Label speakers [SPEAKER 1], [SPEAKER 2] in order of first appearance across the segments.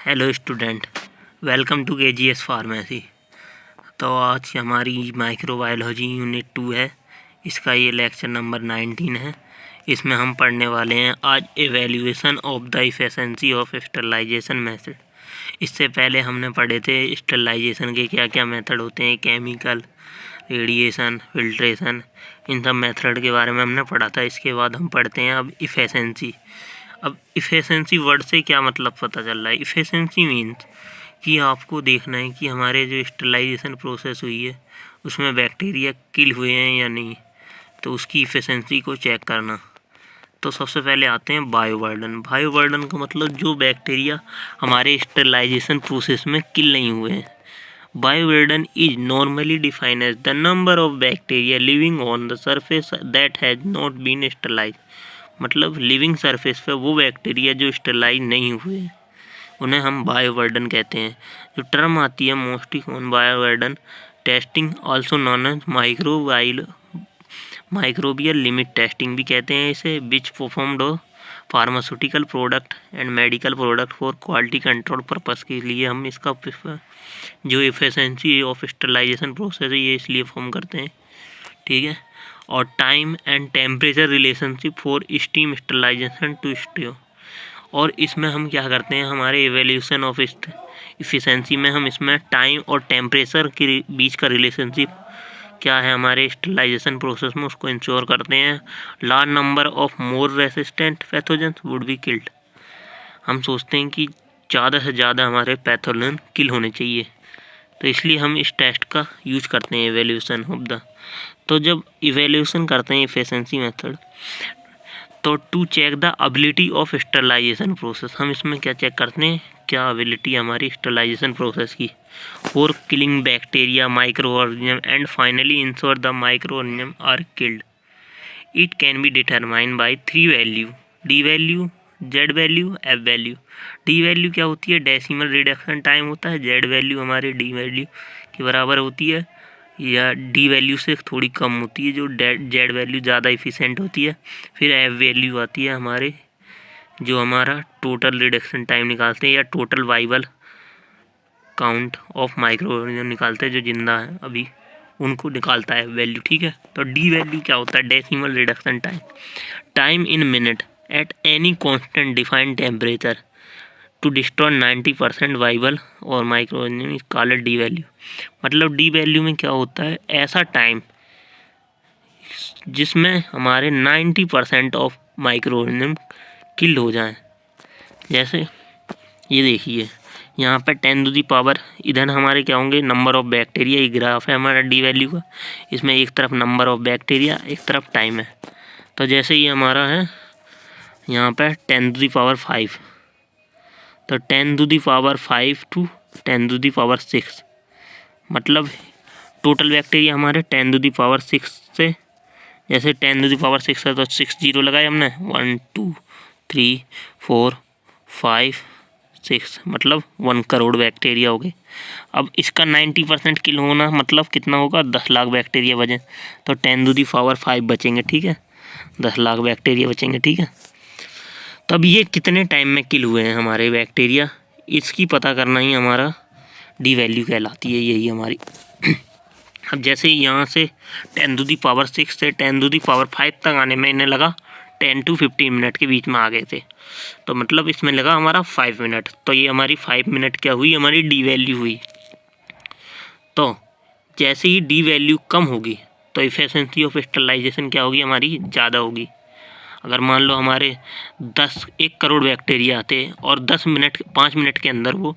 [SPEAKER 1] Hello student, welcome to KGS pharmacy. तो आज हमारी माइक्रोबायोलॉजी यूनिट 2 है। इसका ये लेक्चर नंबर 19 है। इसमें हम पढ़ने वाले हैं आज evaluation of the efficiency of sterilization method. इससे पहले हमने पढ़े थे स्टरलाइजेशन के क्या क्या मेथड होते हैं, केमिकल, रेडिएशन, फिल्ट्रेशन, इन सब मेथड के बारे में हमने पढ़ा था। इसके बाद हम पढ़ते हैं अब इफिशिएंसी। अब इफिशिएंसी वर्ड से क्या मतलब पता चल रहा है। इफिशिएंसी मीन्स कि आपको देखना है कि हमारे जो स्टरलाइजेशन प्रोसेस हुई है उसमें बैक्टीरिया किल हुए हैं या नहीं, तो उसकी इफिशिएंसी को चेक करना। तो सबसे पहले आते हैं बायोबर्डन। बायोबर्डन का मतलब जो बैक्टीरिया हमारे स्टरलाइजेशन प्रोसेस में किल नहीं हुए हैं। Bioburden is normally defined as the number of bacteria living on the surface that has not been sterilize. मतलब लिविंग सरफेस पे वो बैक्टीरिया जो स्टरलाइज नहीं हुए उन्हें हम बायोबर्डन कहते हैं। जो टर्म आती है mostly on bioburden testing, also known as microbial limit testing भी कहते हैं इसे, which performed pharmaceutical product and medical product for quality control purpose के लिए हम इसका जो इफिशिएंसी ऑफ स्टरलाइजेशन प्रोसेस है ये इसलिए फॉर्म करते हैं, ठीक है। और time and temperature relationship for steam sterilization to steam. और इसमें हम क्या करते हैं, हमारे एवेल्यूशन ऑफ इफिशिएंसी में हम इसमें टाइम और टेम्परेचर के बीच का रिलेशनशिप क्या है हमारे स्टरलाइजेशन प्रोसेस में उसको इंश्योर करते हैं। Large number of more resistant pathogens would be killed. हम सोचते हैं कि ज़्यादा से ज़्यादा हमारे पैथोजन किल होने चाहिए, तो इसलिए हम इस टेस्ट का यूज करते हैं एवेल्यूशन ऑफ द। तो जब इवेल्यूशन करते हैं इफिशिएंसी मेथड, तो to check the ability of sterilization process, हम इसमें क्या चेक करते हैं, क्या एबिलिटी हमारी स्टरलाइजेशन प्रोसेस की for killing bacteria, micro organism and finally ensure the micro organism are killed. It can be determined by 3 value, D value, Z value, F value. D value क्या होती है, डेसिमल रिडक्शन टाइम होता है। Z value हमारे D value के बराबर होती है या डी वैल्यू से थोड़ी कम होती है, जो जेड वैल्यू ज़्यादा इफिशिएंट होती है। फिर एफ वैल्यू आती है हमारे, जो हमारा टोटल रिडक्शन टाइम निकालते हैं या total viable count of micro organism निकालते हैं जो जिंदा है अभी, उनको निकालता है वैल्यू, ठीक है। तो डी वैल्यू क्या होता है, decimal reduction time, time in minute at any constant defined temperature to destroy 90% viable और microorganism called D value. मतलब डी वैल्यू में क्या होता है, ऐसा टाइम जिसमें हमारे 90% ऑफ माइक्रो ऑर्गेनिज्म किल हो जाएं। जैसे ये देखिए यहाँ पर 10⁻, इधर हमारे क्या होंगे, नंबर ऑफ बैक्टीरिया। ये ग्राफ है हमारा डी वैल्यू का, इसमें एक तरफ नंबर ऑफ बैक्टीरिया, एक तरफ टाइम है। तो जैसे ये हमारा है यहाँ पर 10⁵, तो 10⁵ टू 10⁶, मतलब टोटल बैक्टीरिया हमारे 10⁶ से, जैसे 10⁶ है तो 6 जीरो लगाए हमने, 1 2 3 4 5 6, मतलब 1 करोड़ बैक्टीरिया हो गए। अब इसका 90% किल होना मतलब कितना होगा, 10 लाख बैक्टीरिया बचे, तो 10⁵ बचेंगे, ठीक है, 10 लाख बैक्टीरिया बचेंगे, ठीक है। तब ये कितने टाइम में किल हुए हैं हमारे बैक्टीरिया, इसकी पता करना ही हमारा डी वैल्यू कहलाती है, यही हमारी। अब जैसे यहाँ से 10⁶ से 10⁵ तक आने में इन्हें लगा 10 to 15 मिनट के बीच में आ गए थे, तो मतलब इसमें लगा हमारा 5 मिनट। तो ये हमारी 5 मिनट क्या हुई, हमारी डी वैल्यू हुई। तो जैसे ही डी वैल्यू कम होगी तो इफिशिएंसी ऑफ स्टरलाइजेशन क्या होगी, हमारी ज़्यादा होगी। अगर मान लो हमारे 1 करोड़ बैक्टीरिया आते और 5 मिनट के अंदर वो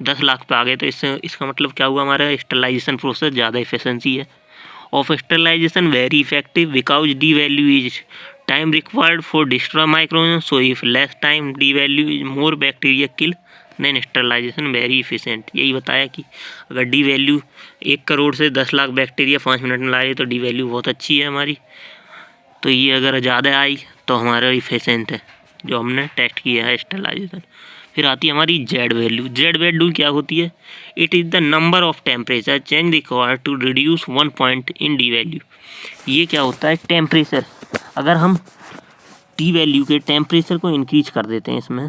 [SPEAKER 1] 10 लाख पे आ गए, तो इसका मतलब क्या हुआ, हमारा स्टरलाइजेशन प्रोसेस ज़्यादा इफिशिएंसी है। Of sterilization very effective because D value is time required for destroy microorganism, so if less time D value is more bacteria kill then sterilization very efficient. यही बताया कि अगर डी वैल्यू 1 करोड़ से 10 lakh bacteria 5 minute में ला रही है तो D value बहुत अच्छी है हमारी। तो ये अगर ज़्यादा आई तो हमारा इफिशिएंट है जो हमने टेस्ट किया है स्टरलाइजेशन। फिर आती है हमारी जेड वैल्यू। जेड वैल्यू क्या होती है, it is the number of temperature change required to reduce 1 point in D value. ये क्या होता है, टेम्परेचर। अगर हम डी वैल्यू के टेम्परेचर को इंक्रीज कर देते हैं, इसमें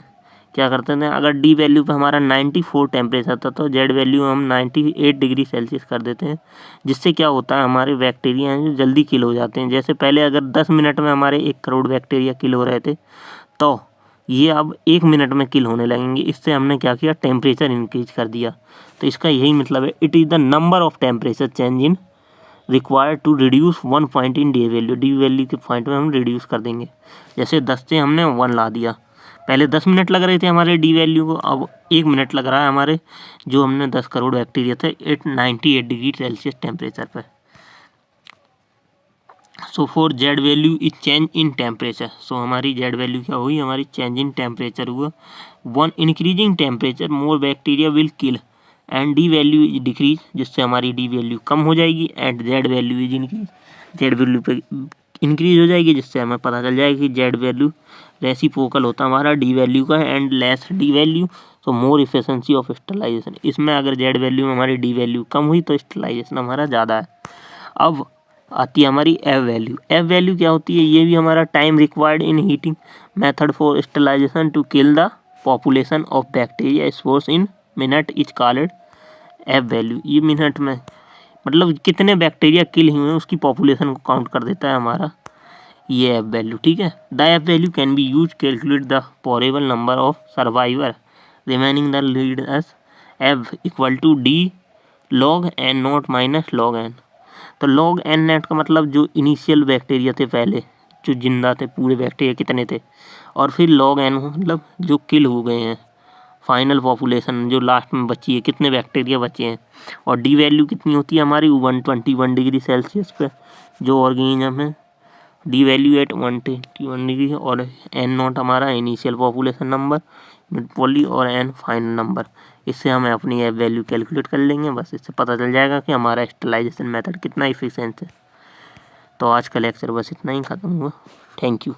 [SPEAKER 1] क्या करते थे, अगर डी वैल्यू पे हमारा 94 टेम्परेचर था तो जेड वैल्यू हम 98 डिग्री सेल्सियस कर देते हैं, जिससे क्या होता है हमारे बैक्टीरिया हैं जो जल्दी किल हो जाते हैं। जैसे पहले अगर 10 मिनट में हमारे 1 करोड़ बैक्टीरिया किल हो रहे थे, तो ये अब 1 मिनट में किल होने लगेंगे। इससे हमने क्या किया, टेम्परेचर इंक्रीज कर दिया। तो इसका यही मतलब है, it is the number of temperature change in required to reduce 1 point in D value. D value के पॉइंट में हम रिड्यूस कर देंगे। जैसे 10 से हमने 1 ला दिया, पहले 10 मिनट लग रहे थे हमारे डी वैल्यू को, अब 1 मिनट लग रहा है हमारे जो हमने 10 करोड़ बैक्टीरिया थे 98 डिग्री सेल्सियस टेम्परेचर पर। So for Z value is change in temperature. So हमारी जेड वैल्यू क्या हुई, हमारी चेंज इन टेम्परेचर हुआ। 1 increasing temperature more bacteria will kill and D value is decrease, जिससे हमारी डी वैल्यू कम हो जाएगी and Z value is increase, Z value पे इंक्रीज हो जाएगी, जिससे हमें पता चल जाएगा कि जेड वैल्यू रेसिप्रोकल होता है हमारा डी वैल्यू का एंड लेस डी वैल्यू, तो मोर इफिशिएंसी ऑफ स्टरलाइजेशन। इसमें अगर जेड वैल्यू में हमारी डी वैल्यू कम हुई तो स्टरलाइजेशन हमारा ज़्यादा है। अब आती है हमारी एफ वैल्यू। एफ वैल्यू क्या होती है, ये भी हमारा time required in heating method for sterilization to kill the population of bacteria spores in minute is called F value. ये मिनट में मतलब कितने बैक्टीरिया किल हुए हैं उसकी पॉपुलेशन को काउंट कर देता है हमारा ये एफ वैल्यू, ठीक है। The F value can be use calculate the possible number of survivor remaining the lead S F equal to D log N not minus log N. तो लॉग एन नेट का मतलब जो initial bacteria थे पहले जो जिंदा थे, पूरे बैक्टीरिया कितने थे, और फिर लॉग एन मतलब जो किल हो गए हैं, फाइनल पॉपुलेशन जो लास्ट में बची है, कितने बैक्टीरिया बचे हैं। और डी वैल्यू कितनी होती है हमारी 121 डिग्री सेल्सियस पे जो ऑर्गेनिज्म है, डी वैल्यू एट 121 डिग्री, और एन नॉट हमारा इनिशियल पॉपुलेशन नंबर पॉली और एन फाइनल नंबर। इससे हमें अपनी एफ वैल्यू कैलकुलेट कर लेंगे, बस इससे पता चल जाएगा कि हमारा स्टरलाइजेशन मेथड कितना इफिशिएंट है। तो आज का लेक्चर बस इतना ही ख़त्म हुआ। Thank you.